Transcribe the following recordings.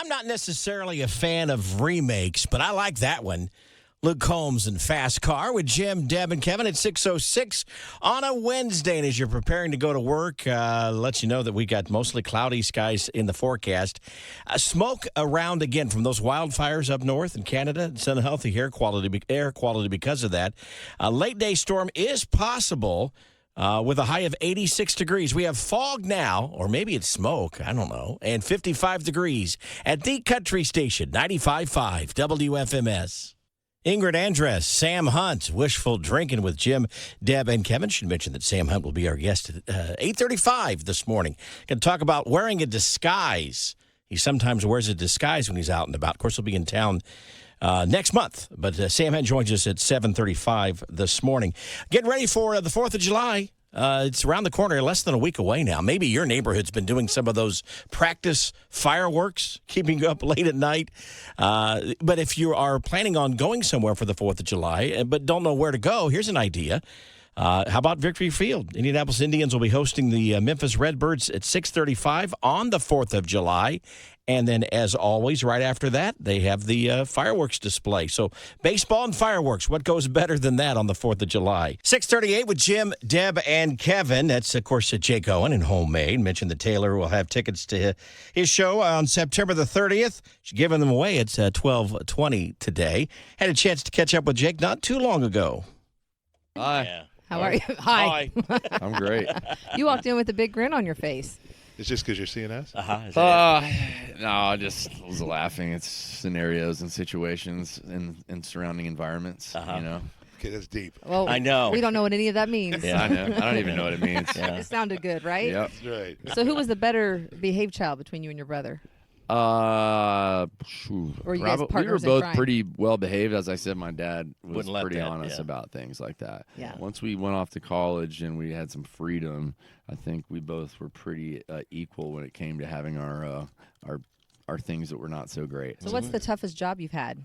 I'm not necessarily a fan of remakes, but I like that one. Luke Combs and Fast Car with Jim, Deb, and Kevin at 6:06 on a Wednesday. And as you're preparing to go to work, let you know that we got mostly cloudy skies in the forecast. Smoke around again from those wildfires up north in Canada. It's unhealthy air quality because of that. A late-day storm is possible with a high of 86 degrees. We have fog now, or maybe it's smoke, I don't know, and 55 degrees at the country station, 95.5 WFMS. Ingrid Andress, Sam Hunt, Wishful Drinking with Jim, Deb, and Kevin. Should mention that Sam Hunt will be our guest at 8:35 this morning. Going to talk about wearing a disguise. He sometimes wears a disguise when he's out and about. Of course, he'll be in town next month. But Sam Hunt joins us at 7:35 this morning. Getting ready for the 4th of July. It's around the corner, less than a week away now. Maybe your neighborhood's been doing some of those practice fireworks, keeping you up late at night. But if you are planning on going somewhere for the 4th of July but don't know where to go, here's an idea. How about Victory Field? Indianapolis Indians will be hosting the Memphis Redbirds at 6:35 on the 4th of July. And then, as always, right after that, they have the fireworks display. So baseball and fireworks, what goes better than that on the 4th of July? 6:38 with Jim, Deb, and Kevin. That's, of course, Jake Owen and Homemade. Mentioned that Taylor will have tickets to his show on September the 30th. She's giving them away. It's 12:20 today. Had a chance to catch up with Jake not too long ago. Hi. Yeah. How are you? Hi. I'm great. You walked in with a big grin on your face. It's just because you're seeing us? No, I just was laughing. It's scenarios and situations and surrounding environments, you know. Okay, that's deep. Well, I know. We don't know what any of that means. Yeah, I know. I don't even know what it means. Yeah. It sounded good, right? Yep. That's right. So who was the better behaved child between you and your brother? Or you guys we were partners in both crime? pretty well behaved. As I said, my dad was Wouldn't let pretty that, honest yeah. about things like that. Yeah. Once we went off to college and we had some freedom, I think we both were pretty equal when it came to having our things that were not so great. So what's the toughest job you've had?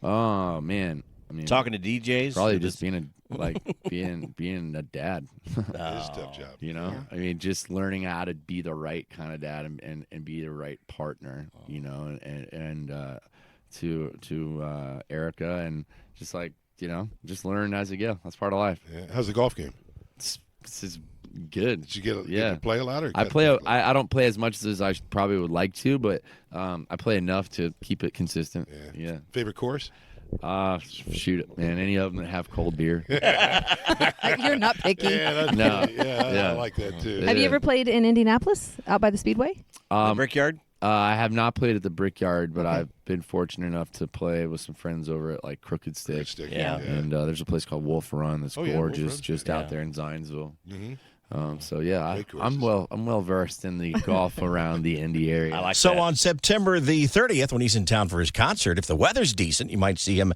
Oh man, I mean, Talking to DJs? probably just being a dad. It is a tough job. You know, I mean, just learning how to be the right kind of dad and be the right partner. You know, and to Erica and just like just learn as you go. That's part of life. Yeah. How's the golf game? It's good. Did you get Yeah. to play a lot? Or I play. I don't play as much as I probably would like to, but I play enough to keep it consistent. Yeah. Favorite course? Shoot it, man. Any of them that have cold beer. You're not picky. Yeah, that's No. I Yeah. like that too. Have you ever played in Indianapolis, out by the Speedway? The Brickyard? I have not played at the Brickyard, but I've been fortunate enough to play with some friends over at like Crooked Stick. Good stick, Yeah. And there's a place called Wolf Run that's Oh, yeah, Wolf gorgeous, Run's just good. out Yeah. there in Zionsville. Mm-hmm. So yeah, Great I'm courses. well versed in the golf around the Indy area. I like So that. on September the 30th, when he's in town for his concert, if the weather's decent, you might see him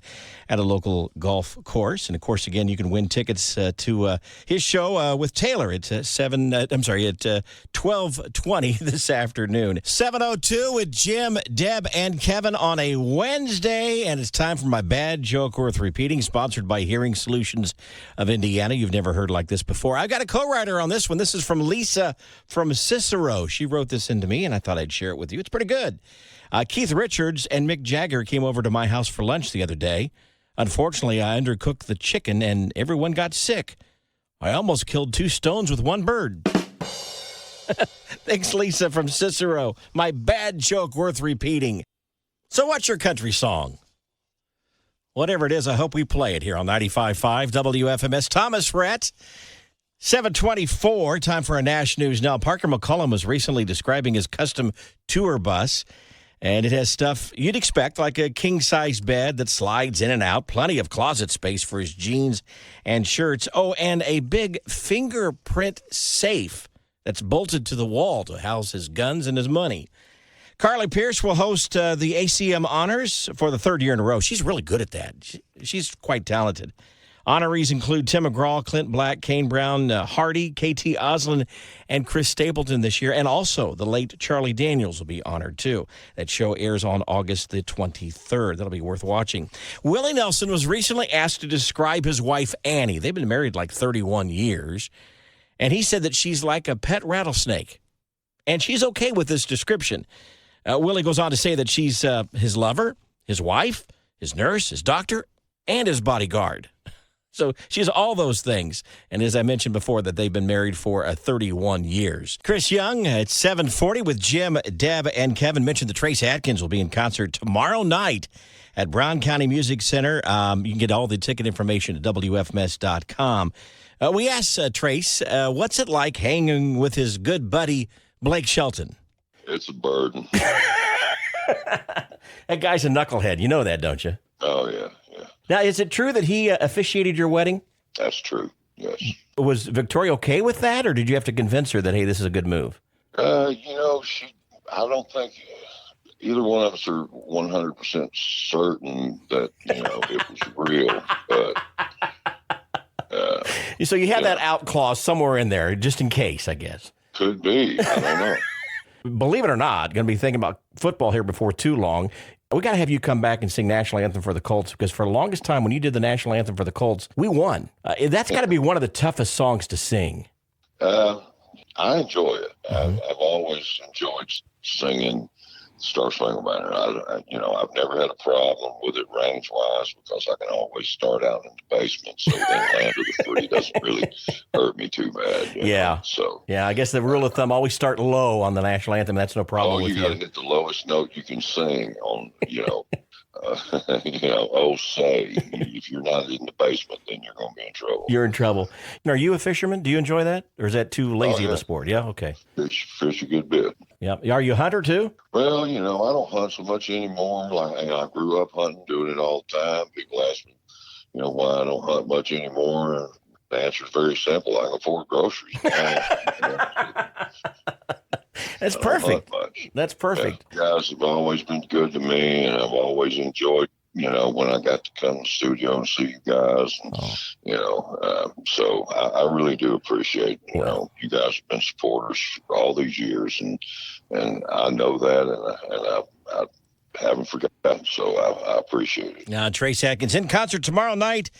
at a local golf course. And of course, again, you can win tickets to his show with Taylor at 12:20 this afternoon. 7:02 with Jim, Deb, and Kevin on a Wednesday, and it's time for my bad joke worth repeating. Sponsored by Hearing Solutions of Indiana. You've never heard like this before. I've got a co-writer on this one. This is from Lisa from Cicero. She wrote this into me, and I thought I'd share it with you. It's pretty good. Keith Richards and Mick Jagger came over to my house for lunch the other day. Unfortunately, I undercooked the chicken, and everyone got sick. I almost killed 2 stones with 1 bird. Thanks, Lisa from Cicero. My bad joke worth repeating. So what's your country song? Whatever it is, I hope we play it here on 95.5 WFMS. Thomas Rhett. 7:24, time for a Nash News Now. Parker McCollum was recently describing his custom tour bus, and it has stuff you'd expect, like a king-size bed that slides in and out, plenty of closet space for his jeans and shirts. Oh, and a big fingerprint safe that's bolted to the wall to house his guns and his money. Carly Pierce will host the ACM Honors for the 3rd year in a row. She's really good at that. She's quite talented. Honorees include Tim McGraw, Clint Black, Kane Brown, Hardy, KT Oslin, and Chris Stapleton this year. And also the late Charlie Daniels will be honored, too. That show airs on August the 23rd. That'll be worth watching. Willie Nelson was recently asked to describe his wife, Annie. They've been married like 31 years. And he said that she's like a pet rattlesnake. And she's okay with this description. Willie goes on to say that she's his lover, his wife, his nurse, his doctor, and his bodyguard. So she's all those things. And as I mentioned before, that they've been married for 31 years. Chris Young at 7:40 with Jim, Deb, and Kevin. Mentioned that Trace Adkins will be in concert tomorrow night at Brown County Music Center. You can get all the ticket information at WFMS.com. We asked Trace, what's it like hanging with his good buddy, Blake Shelton? It's a burden. That guy's a knucklehead. You know that, don't you? Oh, yeah. Now, is it true that he officiated your wedding? That's true, yes. Was Victoria okay with that, or did you have to convince her that, hey, this is a good move? I don't think either one of us are 100% certain that, it was real. But, So you have that out clause somewhere in there, just in case, I guess. could be. I don't know. Believe it or not, going to be thinking about football here before too long. We got to have you come back and sing National Anthem for the Colts, because for the longest time when you did the National Anthem for the Colts, we won. That's got to be one of the toughest songs to sing. I enjoy it. I've always enjoyed singing Star Spangled Banner. I've never had a problem with it range-wise because I can always start out in the basement, so then land of the free doesn't really hurt me too bad. Yeah. So. Yeah, I guess the rule of thumb, always start low on the National Anthem. That's no problem with you got to get the lowest note you can sing on, say, if you're not in the basement, then you're going to be in trouble. You're in trouble. Are you a fisherman? Do you enjoy that? Or is that too lazy of a sport? Yeah, okay. Fish a good bit. Yeah. Are you a hunter too? Well, I don't hunt so much anymore. I grew up hunting, doing it all the time. People ask me, why I don't hunt much anymore. The answer is very simple. I can afford groceries. That's perfect. That's perfect. Guys have always been good to me, and I've always enjoyed, when I got to come to the studio and see you guys. And, so I really do appreciate, you guys have been supporters for all these years, and I know that, and I haven't forgotten, so I appreciate it. Now, Trace Adkins in concert tomorrow night.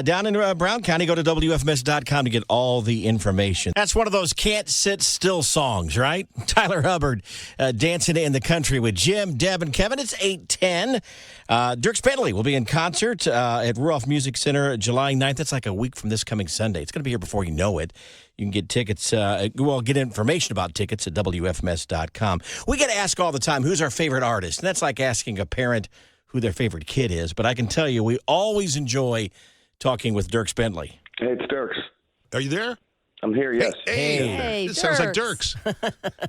Down in Brown County, go to WFMS.com to get all the information. That's one of those can't sit still songs, right? Tyler Hubbard, Dancing in the Country with Jim, Deb, and Kevin. It's 8:10. Dierks Bentley will be in concert at Ruoff Music Center July 9th. That's like a week from this coming Sunday. It's going to be here before you know it. You can get tickets, get information about tickets at WFMS.com. We get asked all the time, who's our favorite artist? And that's like asking a parent who their favorite kid is. But I can tell you, we always enjoy talking with Dierks Bentley. Hey, it's Dierks. Are you there? I'm here, yes. Hey, This sounds like Dierks.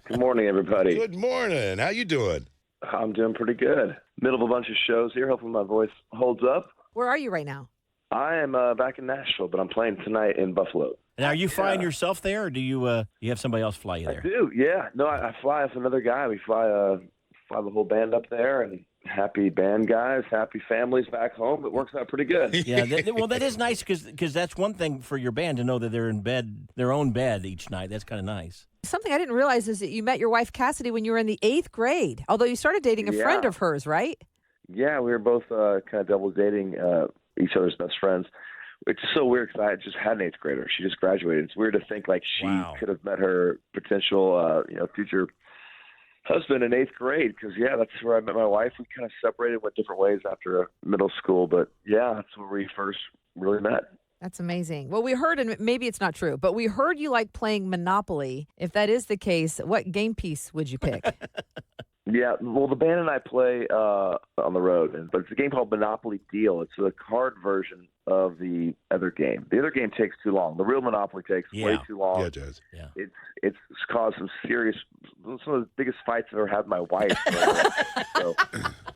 Good morning, everybody. Good morning. How you doing? I'm doing pretty good. Middle of a bunch of shows here. Hopefully my voice holds up. Where are you right now? I am back in Nashville, but I'm playing tonight in Buffalo. Now, are you flying yourself there, or do you have somebody else fly you there? I do, yeah. No, I fly with another guy. We fly the whole band up there, and happy band guys, happy families back home. It works out pretty good. Yeah, that is nice because that's one thing for your band to know that they're in their own bed each night. That's kind of nice. Something I didn't realize is that you met your wife Cassidy when you were in the 8th grade, although you started dating a friend of hers, right? Yeah, we were both kind of double dating each other's best friends. It's so weird because I just had an 8th grader. She just graduated. It's weird to think like she could have met her potential, future husband in 8th grade, because that's where I met my wife. We kind of separated, went different ways after middle school, but that's where we first really met. That's amazing. Well, we heard, and maybe it's not true, but we heard you like playing Monopoly. If that is the case, what game piece would you pick? Yeah, well, the band and I play on the road, but it's a game called Monopoly Deal. It's the card version of the other game. The other game takes too long. The real Monopoly takes way too long. Yeah, it does. Yeah. It's caused some of the biggest fights I've ever had with my wife. So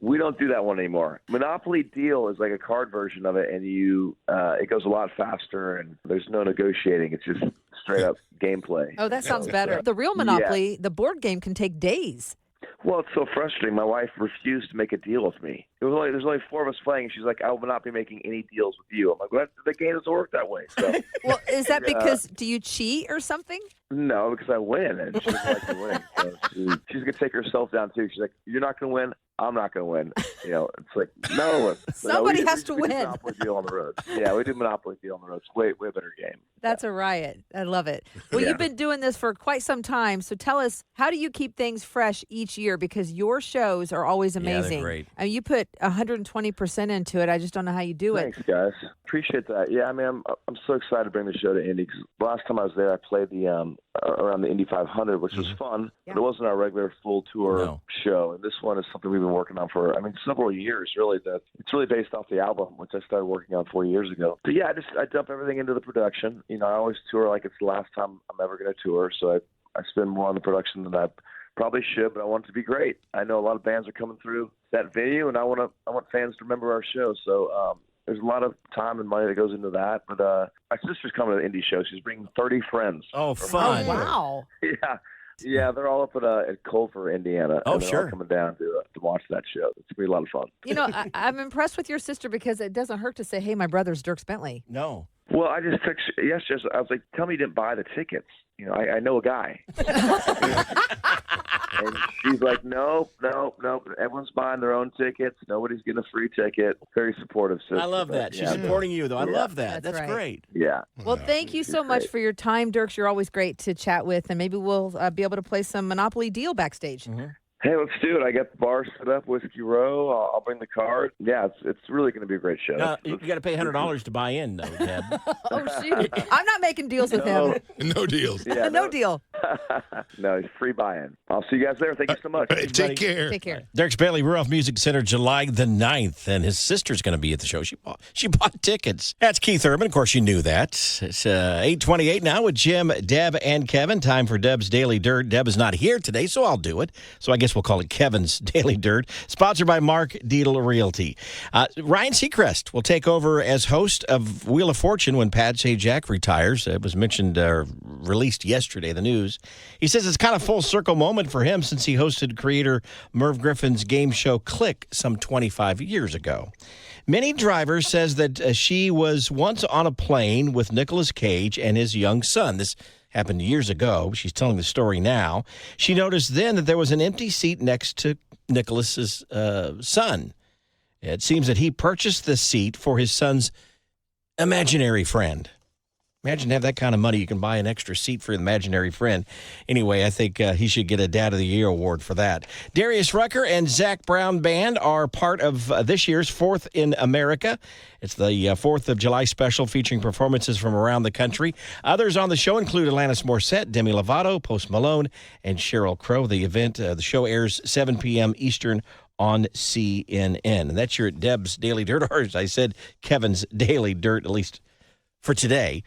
we don't do that one anymore. Monopoly Deal is like a card version of it, and it goes a lot faster, and there's no negotiating. It's just straight up gameplay. Oh, that sounds better. The real Monopoly, the board game, can take days. Well, it's so frustrating. My wife refused to make a deal with me. There's only 4 of us playing, and she's like, I will not be making any deals with you. I'm like, well, the game doesn't work that way. So, well, is that because, do you cheat or something? No, because I win, and she doesn't like me winning. So she's going to take herself down, too. She's like, you're not going to win. I'm not going to win. It's like, no. Somebody has to we do win. Monopoly deal on the road. Yeah, we do Monopoly deal on the road. It's way better game. That's a riot. I love it. Well, Yeah. you've been doing this for quite some time. So tell us, how do you keep things fresh each year? Because your shows are always they're amazing. great. And you put 120% into it. I just don't know how you do it. Thanks, guys. Appreciate that. Yeah, I mean, I'm so excited to bring the show to Indy because last time I was there, I played the around the Indy 500, which was fun, Yeah. but it wasn't our regular full tour No. show. And this one is something we've been working on for, several years, really. That it's really based off the album, which I started working on 4 years ago. So yeah, I dump everything into the production. I always tour like it's the last time I'm ever going to tour, so I spend more on the production than I probably should, but I want it to be great. I know a lot of bands are coming through that venue, and I want fans to remember our show. So there's a lot of time and money that goes into that. But my sister's coming to the indie show. She's bringing 30 friends. Oh, fun. Oh, wow. Yeah, they're all up at Culver, Indiana. Oh, and they're sure. all coming down to watch that show. It's going to be a lot of fun. I'm impressed with your sister because it doesn't hurt to say, hey, my brother's Dierks Bentley. No. Well, I just took yesterday. I was like, tell me you didn't buy the tickets. I know a guy. And she's like, nope. Everyone's buying their own tickets. Nobody's getting a free ticket. Very supportive sister. I love that. but, She's yeah, supporting you, though. I love that. That's That's right. great. Yeah. Well, thank you so much great. for your time, Dierks. You're always great to chat with, and maybe we'll be able to play some Monopoly Deal backstage. Hey, let's do it. I got the bar set up, Whiskey Row. I'll bring the card. Yeah, it's really going to be a great show. You got to pay $100 to buy in, though, Deb. Oh, shoot. I'm not making deals with him. No deals. Yeah, No deal. No, it's free buy-in. I'll see you guys there. Thank you so much. Hey, take care. Take care. Dierks Bailey, Rudolph Music Center, July the 9th, and his sister's going to be at the show. She bought tickets. That's Keith Urban. Of course, you knew that. It's 8:28 now with Jim, Deb, and Kevin. Time for Deb's Daily Dirt. Deb is not here today, so I'll do it. So I guess we'll call it Kevin's Daily Dirt, sponsored by Mark Deedle Realty. Ryan Seacrest will take over as host of Wheel of Fortune when Pat Sajak retires. It was mentioned, released yesterday, the news. He says it's kind of full circle moment for him since he hosted creator Merv Griffin's game show Click some 25 years ago. Minnie Driver says that she was once on a plane with Nicolas Cage and his young son. This happened years ago. She's telling the story now. She noticed then that there was an empty seat next to Nicholas's son. It seems that he purchased the seat for his son's imaginary friend. Imagine have that kind of money. You can buy an extra seat for an imaginary friend. Anyway, I think he should get a Dad of the Year award for that. Darius Rucker and Zach Brown Band are part of this year's Fourth in America. It's the 4th of July special featuring performances from around the country. Others on the show include Alanis Morissette, Demi Lovato, Post Malone, and Sheryl Crow. The show airs 7 p.m. Eastern on CNN. And that's your Deb's Daily Dirt, or as I said, Kevin's Daily Dirt, at least for today.